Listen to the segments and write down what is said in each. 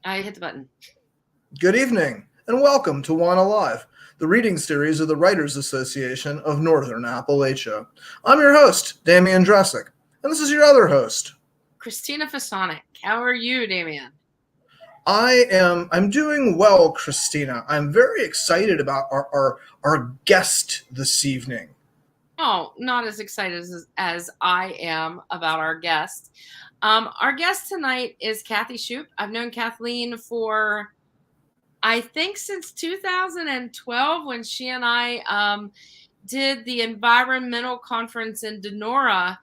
I hit the button. Good evening, and welcome to WANA Live, the reading series of the Writers Association of Northern Appalachia. I'm your host, Damian Dressick, and this is your other host. Christina Fasonic. How are you, Damian? I'm doing well, Christina. I'm very excited about our guest this evening. Oh, not as excited as I am about our guest. Our guest tonight is Kathy Shoop. I've known Kathleen for, I think, since 2012 when she and I did the environmental conference in Denora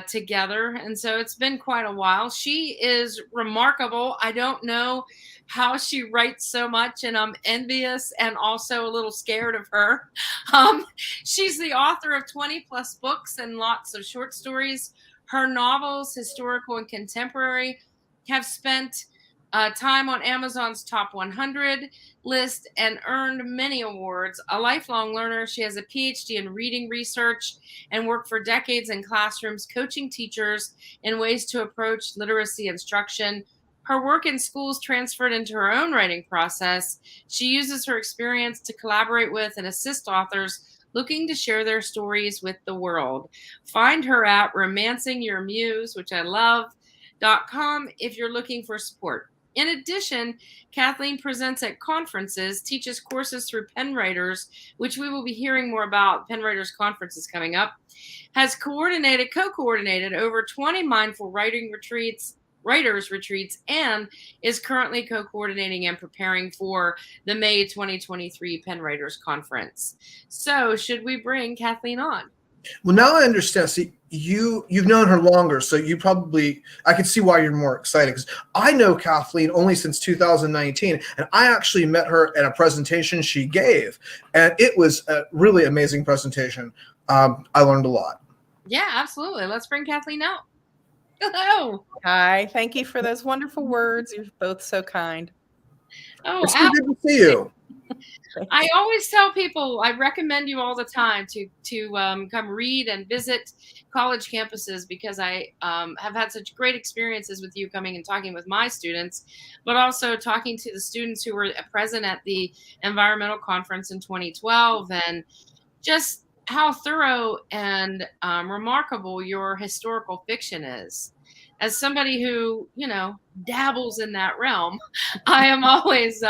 together. And so it's been quite a while. She is remarkable. I don't know how she writes so much, and I'm envious and also a little scared of her. She's the author of 20 plus books and lots of short stories. Her novels, historical and contemporary, have spent time on Amazon's top 100 list and earned many awards. A lifelong learner, she has a PhD in reading research and worked for decades in classrooms coaching teachers in ways to approach literacy instruction. Her work in schools transferred into her own writing process. She uses her experience to collaborate with and assist authors looking to share their stories with the world. Find her at Romancing Your Muse, which I love.com if you're looking for support. In addition, Kathleen presents at conferences, teaches courses through Pen Writers, which we will be hearing more about. Pen Writers conferences coming up, has co-coordinated over 20 mindful writers retreats, and is currently co-coordinating and preparing for the May 2023 Pen Writers Conference. So should we bring Kathleen on? Well, now I understand. See, you've known her longer, so I can see why you're more excited, because I know Kathleen only since 2019, and I actually met her at a presentation she gave, and it was a really amazing presentation. I learned a lot. Yeah, absolutely. Let's bring Kathleen out. Hello. Hi. Thank you for those wonderful words. You're both so kind. Oh, it's so good to see you. I always tell people I recommend you all the time to come read and visit college campuses, because I have had such great experiences with you coming and talking with my students, but also talking to the students who were present at the environmental conference in 2012, and just how thorough and remarkable your historical fiction is. As somebody who, dabbles in that realm, I am always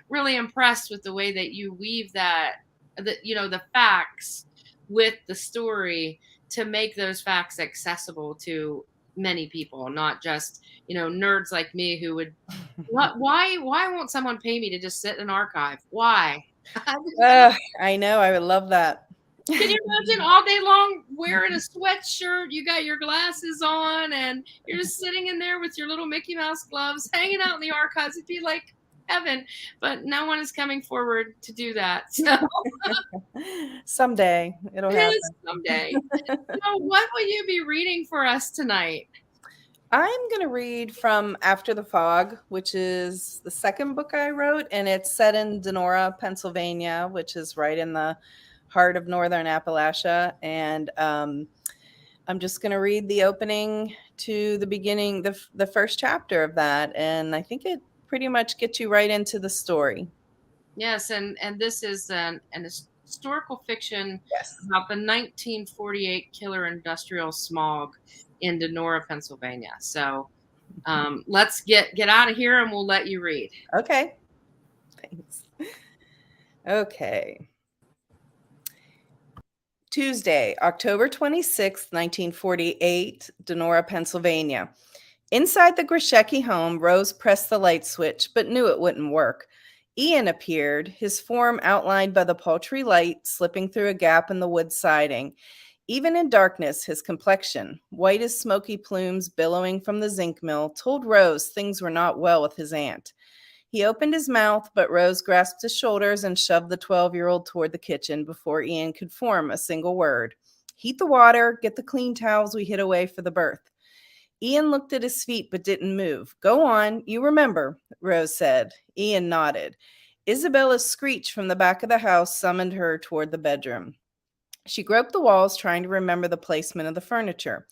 really impressed with the way that you weave the facts with the story to make those facts accessible to many people, not just, nerds like me who would, why won't someone pay me to just sit in an archive? Why? I know. I would love that. Can you imagine all day long wearing a sweatshirt, you got your glasses on, and you're just sitting in there with your little Mickey Mouse gloves, hanging out in the archives? It'd be like heaven, but no one is coming forward to do that. So someday it'll happen. Someday. So what will you be reading for us tonight? I'm going to read from After the Fog, which is the second book I wrote, and it's set in Denora, Pennsylvania, which is right in the heart of Northern Appalachia. And I'm just going to read the opening to the beginning, the first chapter of that. And I think it pretty much gets you right into the story. Yes. And this is an historical fiction about the 1948 killer industrial smog in Denora, Pennsylvania. So let's get out of here and we'll let you read. Okay. Thanks. Okay. Tuesday, October 26, 1948, Denora, Pennsylvania. Inside the Grishecki home, Rose pressed the light switch, but knew it wouldn't work. Ian appeared, his form outlined by the paltry light slipping through a gap in the wood siding. Even in darkness, his complexion, white as smoky plumes billowing from the zinc mill, told Rose things were not well with his aunt. He opened his mouth, but Rose grasped his shoulders and shoved the 12-year-old toward the kitchen before Ian could form a single word. Heat the water, get the clean towels we hid away for the birth. Ian looked at his feet but didn't move. Go on, you remember, Rose said. Ian nodded. Isabella's screech from the back of the house summoned her toward the bedroom. She groped the walls, trying to remember the placement of the furniture.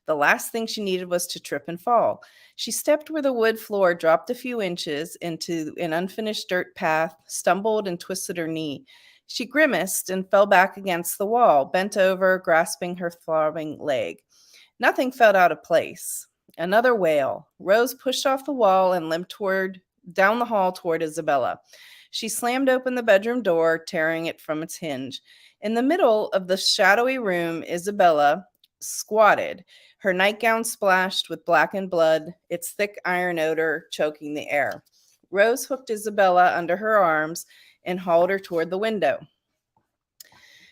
The last thing she needed was to trip and fall. She stepped where the wood floor dropped a few inches into an unfinished dirt path, stumbled and twisted her knee. She grimaced and fell back against the wall, bent over, grasping her throbbing leg. Nothing felt out of place. Another wail. Rose pushed off the wall and limped down the hall toward Isabella. She slammed open the bedroom door, tearing it from its hinge. In the middle of the shadowy room, Isabella squatted, her nightgown splashed with blackened blood, its thick iron odor choking the air. Rose hooked Isabella under her arms and hauled her toward the window.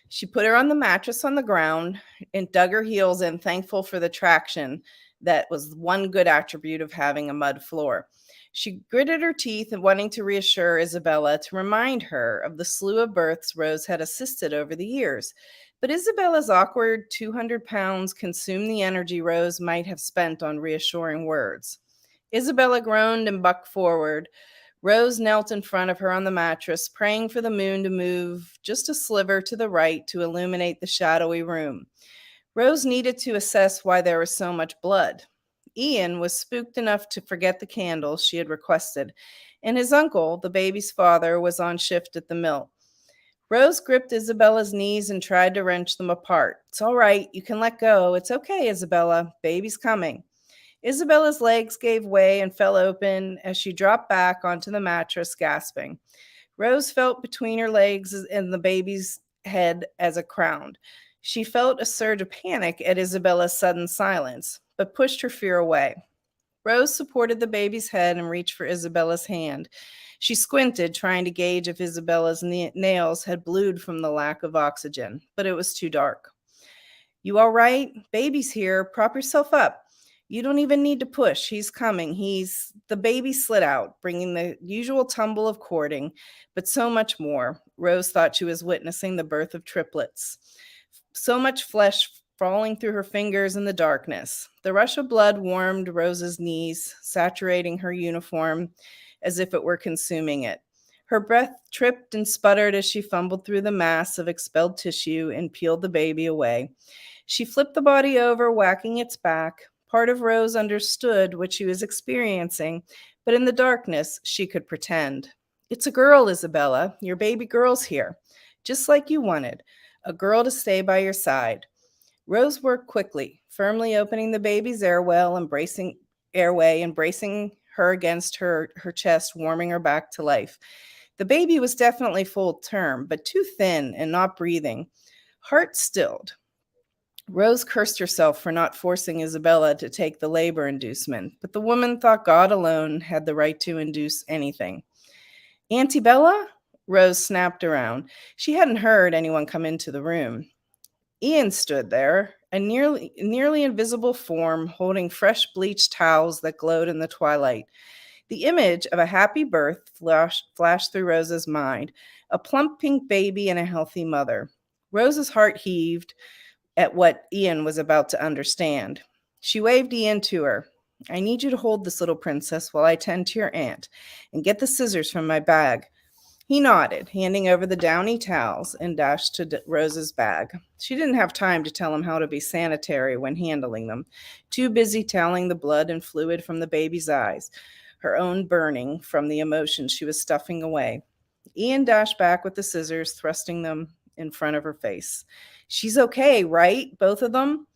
She put her on the mattress on the ground and dug her heels in, thankful for the traction that was one good attribute of having a mud floor. She gritted her teeth and wanting to reassure Isabella, to remind her of the slew of births Rose had assisted over the years. But Isabella's awkward 200 pounds consumed the energy Rose might have spent on reassuring words. Isabella groaned and bucked forward. Rose knelt in front of her on the mattress, praying for the moon to move just a sliver to the right to illuminate the shadowy room. Rose needed to assess why there was so much blood. Ian was spooked enough to forget the candles she had requested, and his uncle, the baby's father, was on shift at the mill. Rose gripped Isabella's knees and tried to wrench them apart. "It's all right. You can let go. It's okay, Isabella. Baby's coming." Isabella's legs gave way and fell open as she dropped back onto the mattress, gasping. Rose felt between her legs and the baby's head as a crown. She felt a surge of panic at Isabella's sudden silence, but pushed her fear away. Rose supported the baby's head and reached for Isabella's hand. She squinted, trying to gauge if Isabella's nails had blued from the lack of oxygen, but it was too dark. "You all right? Baby's here. Prop yourself up. You don't even need to push. He's coming. The baby slid out, bringing the usual tumble of cording, but so much more. Rose thought she was witnessing the birth of triplets. So much flesh falling through her fingers in the darkness. The rush of blood warmed Rose's knees, saturating her uniform as if it were consuming it. Her breath tripped and sputtered as she fumbled through the mass of expelled tissue and peeled the baby away. She flipped the body over, whacking its back. Part of Rose understood what she was experiencing, but in the darkness, she could pretend. "It's a girl, Isabella. Your baby girl's here, just like you wanted. A girl to stay by your side." Rose worked quickly, firmly opening the baby's airway and bracing her against her chest, warming her back to life. The baby was definitely full term, but too thin and not breathing. Heart stilled. Rose cursed herself for not forcing Isabella to take the labor inducement, but the woman thought God alone had the right to induce anything. "Auntie Bella?" Rose snapped around. She hadn't heard anyone come into the room. Ian stood there, a nearly invisible form holding fresh bleached towels that glowed in the twilight. The image of a happy birth flashed through Rose's mind, a plump pink baby and a healthy mother. Rose's heart heaved at what Ian was about to understand. She waved Ian to her. "I need you to hold this little princess while I tend to your aunt and get the scissors from my bag." He nodded, handing over the downy towels, and dashed to Rose's bag. She didn't have time to tell him how to be sanitary when handling them, too busy toweling the blood and fluid from the baby's eyes, her own burning from the emotions she was stuffing away. Ian dashed back with the scissors, thrusting them in front of her face. "She's okay, right? Both of them?"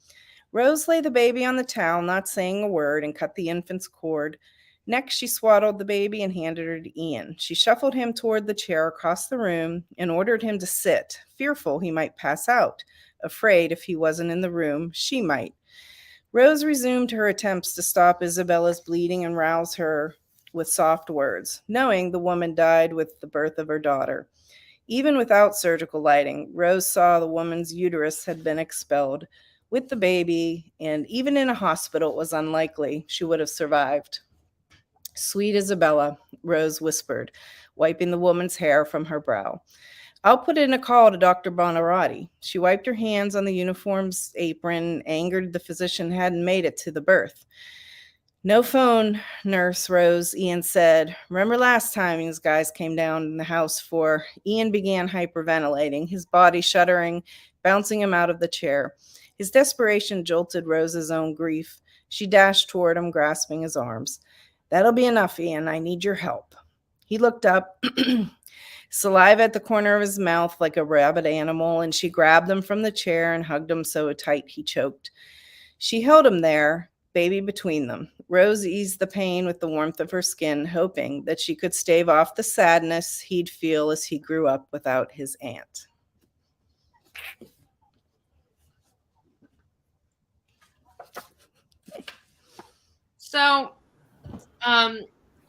Rose laid the baby on the towel, not saying a word, and cut the infant's cord. Next, she swaddled the baby and handed her to Ian. She shuffled him toward the chair across the room and ordered him to sit, fearful he might pass out, afraid if he wasn't in the room, she might. Rose resumed her attempts to stop Isabella's bleeding and rouse her with soft words, knowing the woman died with the birth of her daughter. Even without surgical lighting, Rose saw the woman's uterus had been expelled with the baby, and even in a hospital, it was unlikely she would have survived. "Sweet Isabella," Rose whispered, wiping the woman's hair from her brow. "I'll put in a call to Dr. Bonarotti." She wiped her hands on the uniform's apron, angered the physician hadn't made it to the birth. "No phone, Nurse Rose," Ian said. "Remember last time these guys came down in the house for..." Ian began hyperventilating, his body shuddering, bouncing him out of the chair. His desperation jolted Rose's own grief. She dashed toward him, grasping his arms. "That'll be enough, Ian. I need your help." He looked up, saliva at the corner of his mouth like a rabid animal, and she grabbed him from the chair and hugged him so tight he choked. She held him there, baby between them. Rose eased the pain with the warmth of her skin, hoping that she could stave off the sadness he'd feel as he grew up without his aunt. So,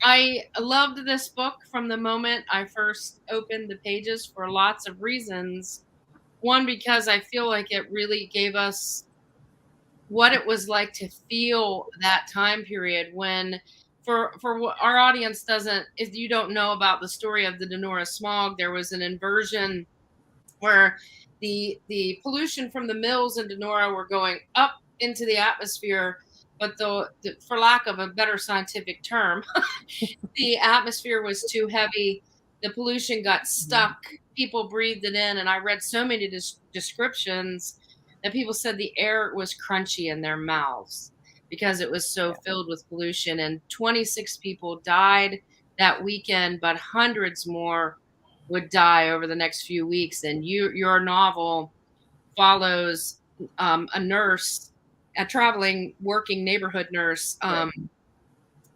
I loved this book from the moment I first opened the pages for lots of reasons. One, because I feel like it really gave us what it was like to feel that time period when, for what our audience doesn't, if you don't know about the story of the Denora smog, there was an inversion where the pollution from the mills in Denora were going up into the atmosphere, but for lack of a better scientific term, the atmosphere was too heavy. The pollution got stuck. People breathed it in, and I read so many descriptions that people said the air was crunchy in their mouths because it was so filled with pollution. And 26 people died that weekend, but hundreds more would die over the next few weeks. And your novel follows a nurse, a traveling working neighborhood nurse,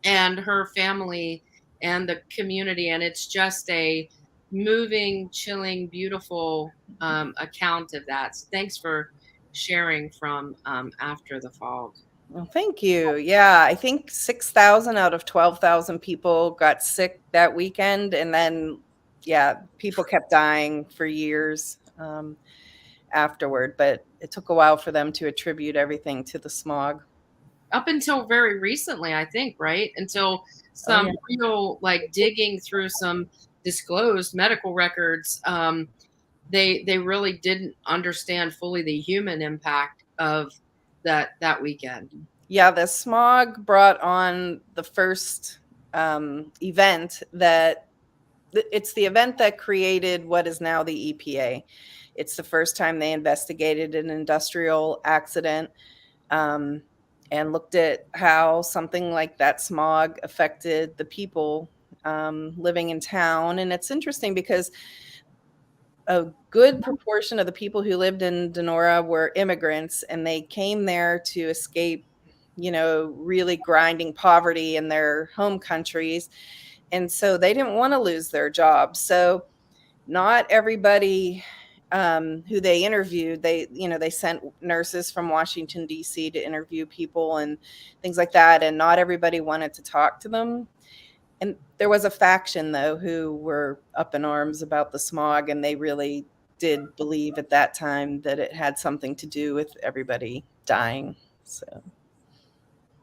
and her family and the community. And it's just a moving, chilling, beautiful account of that. So thanks for sharing from After the Fog. Well, thank you. Yeah, I think 6,000 out of 12,000 people got sick that weekend. And then, people kept dying for years afterward. But it took a while for them to attribute everything to the smog. Up until very recently, I think, right? Until some real, like, digging through some disclosed medical records, they really didn't understand fully the human impact of that weekend. Yeah, the smog brought on the first event it's the event that created what is now the EPA. It's the first time they investigated an industrial accident and looked at how something like that smog affected the people living in town. And it's interesting because a good proportion of the people who lived in Denora were immigrants, and they came there to escape, really grinding poverty in their home countries. And so they didn't want to lose their jobs. So not everybody who they interviewed, they sent nurses from Washington, D.C. to interview people and things like that. And not everybody wanted to talk to them. And there was a faction, though, who were up in arms about the smog, and they really did believe at that time that it had something to do with everybody dying. So,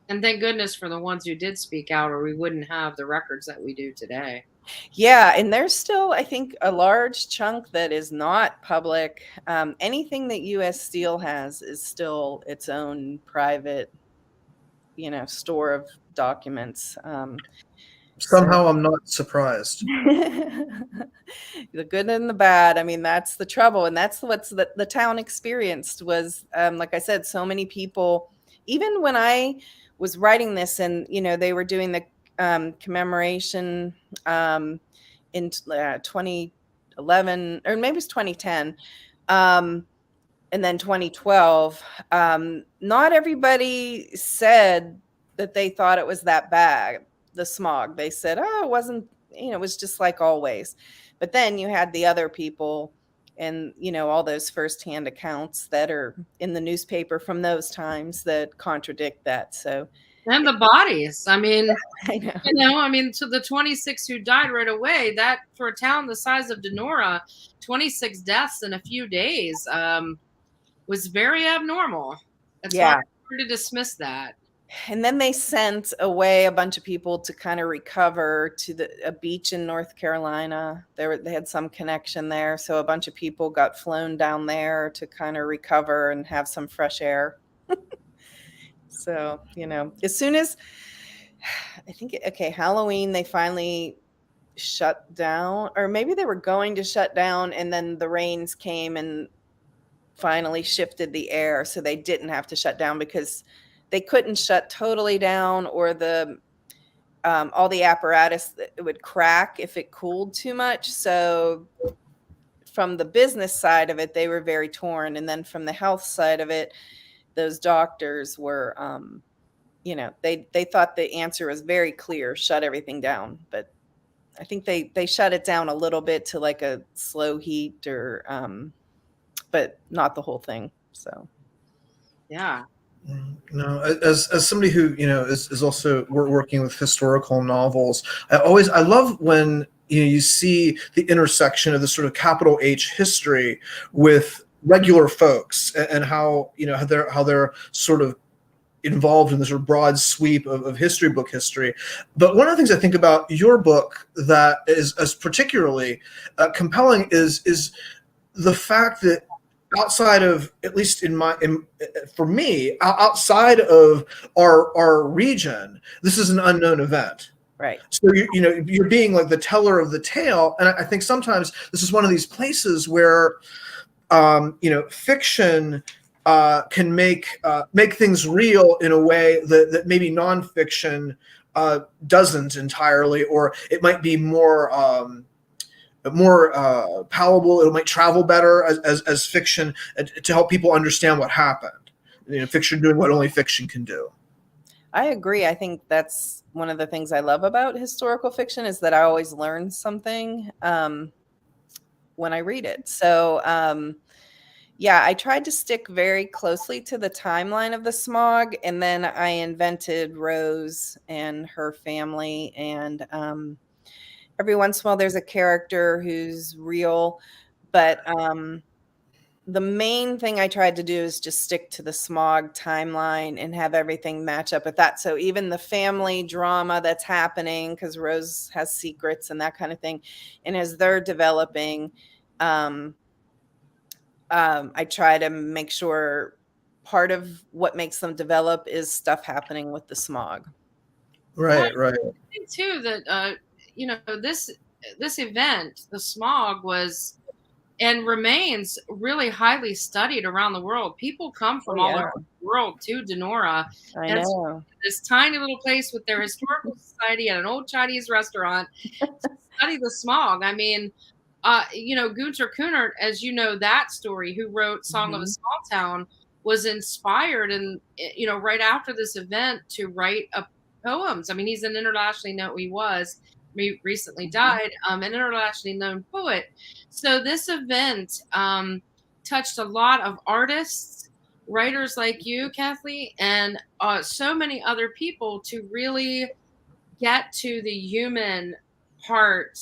and thank goodness for the ones who did speak out, or we wouldn't have the records that we do today. Yeah, and there's still, I think, a large chunk that is not public. Anything that U.S. Steel has is still its own private, store of documents. Somehow I'm not surprised. The good and the bad. I mean, that's the trouble. And that's what's the town experienced was, like I said, so many people, even when I was writing this and, they were doing the commemoration in 2011, or maybe it's 2010. And then 2012, not everybody said that they thought it was that bad. The smog. They said, oh, it wasn't, it was just like always. But then you had the other people and, all those firsthand accounts that are in the newspaper from those times that contradict that. So, and the bodies. I mean, I know. So the 26 who died right away, that for a town the size of Denora, 26 deaths in a few days was very abnormal. It's hard to dismiss that. And then they sent away a bunch of people to kind of recover to a beach in North Carolina. They had some connection there. So a bunch of people got flown down there to kind of recover and have some fresh air. So, as soon as I think, Halloween, they finally shut down, or maybe they were going to shut down, and then the rains came and finally shifted the air so they didn't have to shut down, because they couldn't shut totally down, or the all the apparatus, it would crack if it cooled too much. So from the business side of it, they were very torn, and then from the health side of it, those doctors were they thought the answer was very clear: shut everything down. But I think they shut it down a little bit to like a slow heat, or but not the whole thing. So Yeah. No, as somebody who is also working with historical novels, I love when you see the intersection of this sort of capital H history with regular folks, and how how they're sort of involved in this sort of broad sweep of history, book history. But one of the things I think about your book that is as particularly compelling is the fact that outside of, at least for me, outside of our region, this is an unknown event. right. So you're being like the teller of the tale, and I think sometimes this is one of these places where fiction can make things real in a way that maybe nonfiction doesn't entirely, or it might be more palatable. It might travel better as fiction, to help people understand what happened. Fiction doing what only fiction can do. I agree. I think that's one of the things I love about historical fiction, is that I always learn something when I read it. So yeah, I tried to stick very closely to the timeline of the smog, and then I invented Rose and her family, and every once in a while there's a character who's real, but the main thing I tried to do is just stick to the smog timeline and have everything match up with that. So even the family drama that's happening, because Rose has secrets and that kind of thing, and as they're developing, I try to make sure part of what makes them develop is stuff happening with the smog. Right. I think too that this event, the smog, was and remains really highly studied around the world. People come from all over the world to Denora. I And know. this tiny little place with their historical society and an old Chinese restaurant to study the smog. I mean, Gunter Kunert, as you know, that story, who wrote Song of a Small Town, was inspired, and right after this event, to write poems. I mean, he's an internationally known. He was recently died, an internationally known poet. So this event touched a lot of artists, writers like you, Kathleen, and so many other people, to really get to the human part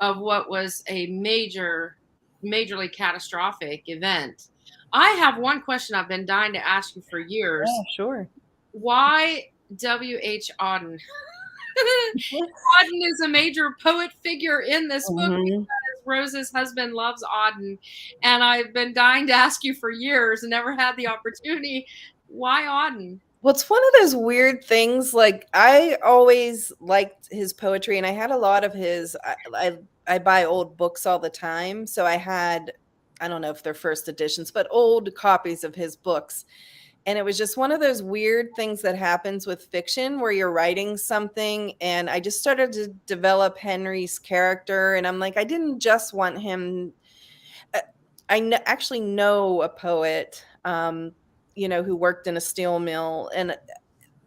of what was a majorly catastrophic event. I have one question I've been dying to ask you for years. Yeah, sure. Why W.H. Auden? Auden is a major poet figure in this book because Rose's husband loves Auden. And I've been dying to ask you for years and never had the opportunity. Why Auden? Well, it's one of those weird things. Like, I always liked his poetry, and I had a lot of his. I buy old books all the time, so I had, I don't know if they're first editions, but old copies of his books. And it was just one of those weird things that happens with fiction, where you're writing something, and I just started to develop Henry's character, and I'm like, I didn't just want him. Actually know a poet, who worked in a steel mill, and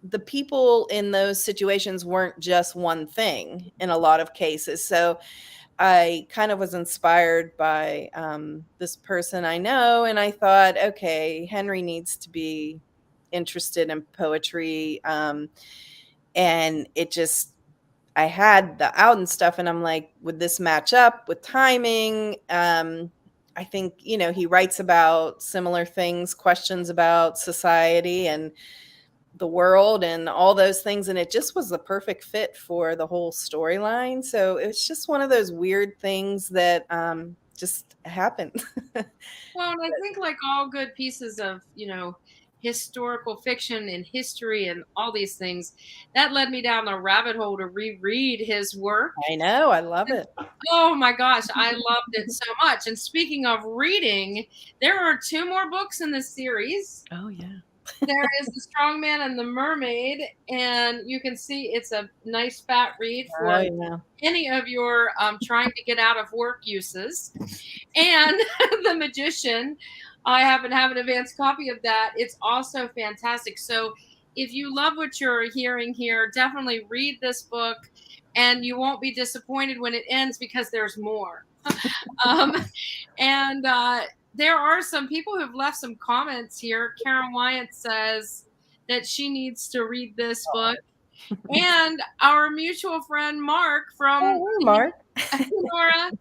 the people in those situations weren't just one thing in a lot of cases. So I kind of was inspired by this person I know, and I thought, okay, Henry needs to be interested in poetry. And it just, I had the Auden stuff, and I'm like, would this match up with timing? I think, he writes about similar things, questions about society and the world and all those things, and it just was the perfect fit for the whole storyline. So it's just one of those weird things that just happened. Well, and I think, like all good pieces of, historical fiction and history and all these things. That led me down the rabbit hole to reread his work. I know. I love it. Oh my gosh, I loved it so much. And speaking of reading, there are 2 more books in this series. Oh, yeah. There is The Strong Man and the Mermaid, and you can see it's a nice fat read for any of your trying to get out of work uses. And The Magician, I happen to have an advanced copy of that. It's also fantastic. So if you love what you're hearing here, definitely read this book, and you won't be disappointed when it ends because there's more. And there are some people who've left some comments here. Karen Wyatt says that she needs to read this book. And our mutual friend Mark from Sonora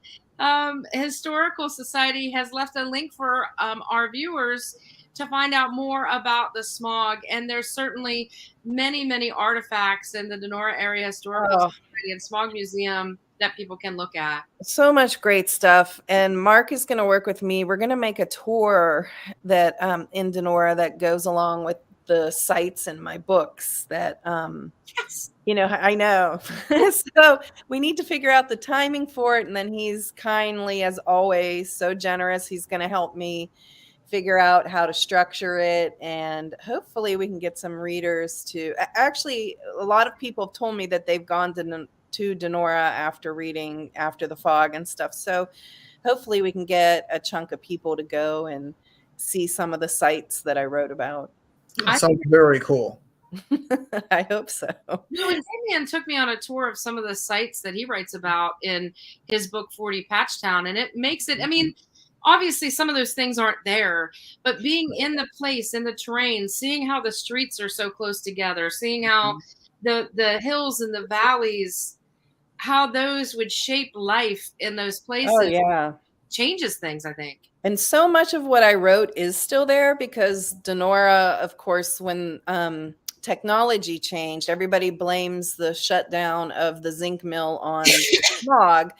Historical Society has left a link for our viewers to find out more about the smog. And there's certainly many, many artifacts in the Donora Area Historical Society and Smog Museum that people can look at. So much great stuff. And Mark is going to work with me. We're going to make a tour that in Donora that goes along with the sites in my books that, yes. You know, I know. So we need to figure out the timing for it. And then he's kindly, as always, so generous. He's going to help me figure out how to structure it. And hopefully we can get some readers to actually, a lot of people have told me that they've gone to Donora after reading After the Fog and stuff. So hopefully we can get a chunk of people to go and see some of the sites that I wrote about. Sounds very cool. I hope so. You know, and Damian took me on a tour of some of the sites that he writes about in his book 40 Patchtown, and it makes it, I mean, obviously some of those things aren't there, but being in the place, in the terrain, seeing how the streets are so close together, seeing how the hills and the valleys, how those would shape life in those places changes things, I think. And so much of what I wrote is still there because Donora, of course, when technology changed, everybody blames the shutdown of the zinc mill on smog,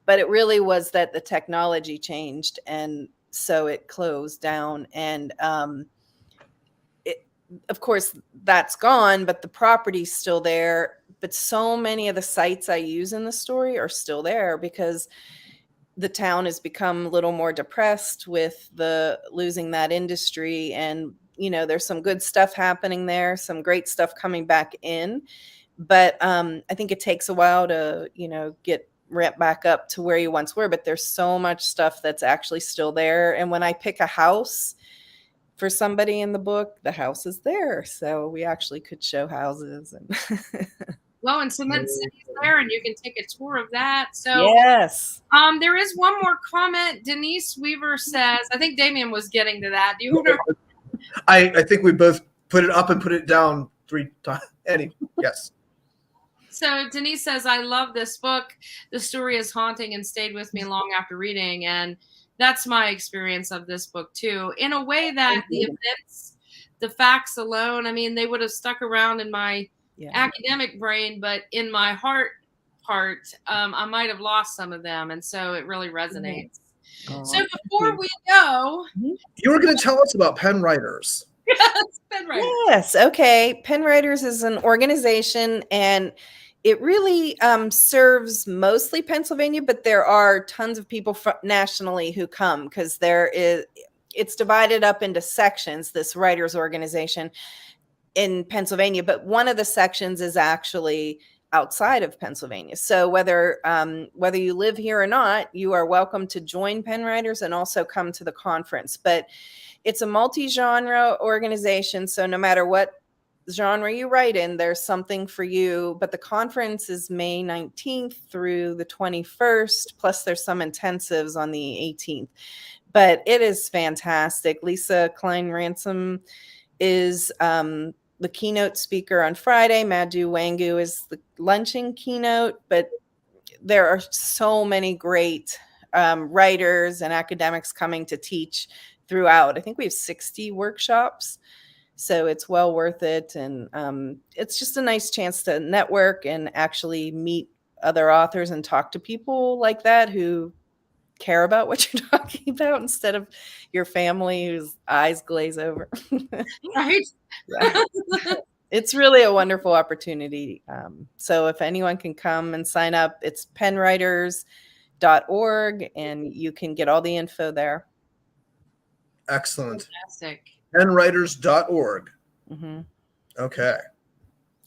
but it really was that the technology changed, and so it closed down. And of course, that's gone, but the property's still there. But so many of the sites I use in the story are still there because the town has become a little more depressed with the losing that industry. And, you know, there's some good stuff happening there, some great stuff coming back in. But I think it takes a while to, you know, get ramped back up to where you once were. But there's so much stuff that's actually still there. And when I pick a house for somebody in the book, the house is there. So we actually could show houses. And well, and Cement City's there, and you can take a tour of that. So yes. There is one more comment. Denise Weaver says, I think Damian was getting to that. Do you remember? I think we both put it up and put it down 3 times. Anyway, yes. So Denise says, I love this book. The story is haunting and stayed with me long after reading. And that's my experience of this book too. In a way that the events, the facts alone, I mean, they would have stuck around in my academic brain, but in my heart part, I might have lost some of them. And so it really resonates. So before we go, you were going to tell us about Pen Writers. Yes, Pen Writers. Yes. Okay. Pen Writers is an organization, and it really serves mostly Pennsylvania, but there are tons of people nationally who come because it's divided up into sections, this writers organization in Pennsylvania, but one of the sections is actually outside of Pennsylvania. So whether you live here or not, you are welcome to join Pen Writers and also come to the conference. But it's a multi-genre organization, so no matter what genre you write in, there's something for you. But the conference is May 19th through the 21st, plus there's some intensives on the 18th. But it is fantastic. Lisa Klein Ransom is the keynote speaker on Friday. Madhu Wangu is the luncheon keynote, but there are so many great writers and academics coming to teach throughout. I think we have 60 workshops, so it's well worth it. And it's just a nice chance to network and actually meet other authors and talk to people like that who care about what you're talking about instead of your family whose eyes glaze over. Right? Yeah. It's really a wonderful opportunity. So if anyone can come and sign up, it's penwriters.org, and you can get all the info there. Excellent. Fantastic. Penwriters.org. Mm-hmm. Okay.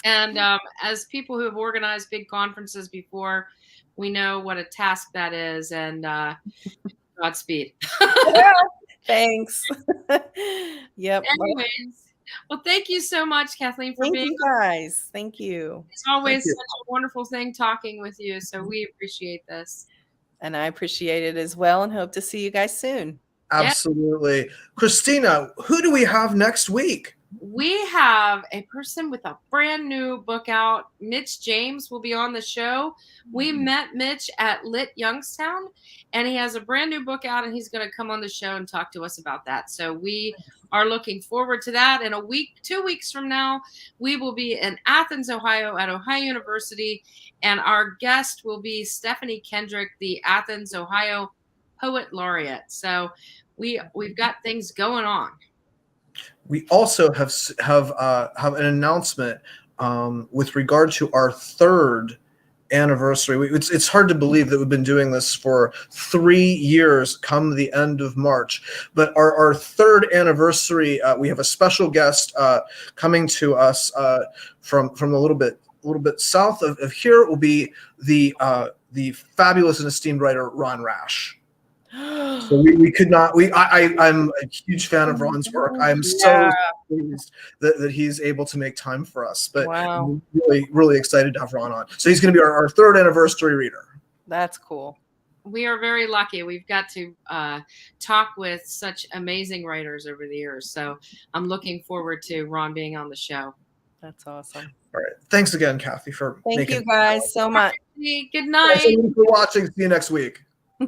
And as people who have organized big conferences before, we know what a task that is. And Godspeed. Thanks. Yep. Anyways, well, thank you so much, Kathleen, for Thank being you guys. Thank you. It's always Thank you. such a wonderful thing talking with you. So we appreciate this. And I appreciate it as well, and hope to see you guys soon. Absolutely. Christina, who do we have next week? We have a person with a brand new book out. Mitch James will be on the show. We met Mitch at Lit Youngstown, and he has a brand new book out, and he's going to come on the show and talk to us about that. So we are looking forward to that. In a week, 2 weeks from now, we will be in Athens, Ohio at Ohio University, and our guest will be Stephanie Kendrick, the Athens, Ohio Poet Laureate. So we've got things going on. We also have an announcement with regard to our 3rd anniversary. It's hard to believe that we've been doing this for 3 years come the end of March. But our 3rd anniversary, we have a special guest coming to us from a little bit south of here. It will be the fabulous and esteemed writer Ron Rash. So we could not. I'm a huge fan of Ron's work. I'm so pleased that he's able to make time for us. But wow, I'm really excited to have Ron on. So he's going to be our 3rd anniversary reader. That's cool. We are very lucky. We've got to talk with such amazing writers over the years. So I'm looking forward to Ron being on the show. That's awesome. All right. Thanks again, Kathy, for Thank you guys so much. Good night. Thanks for watching. See you next week.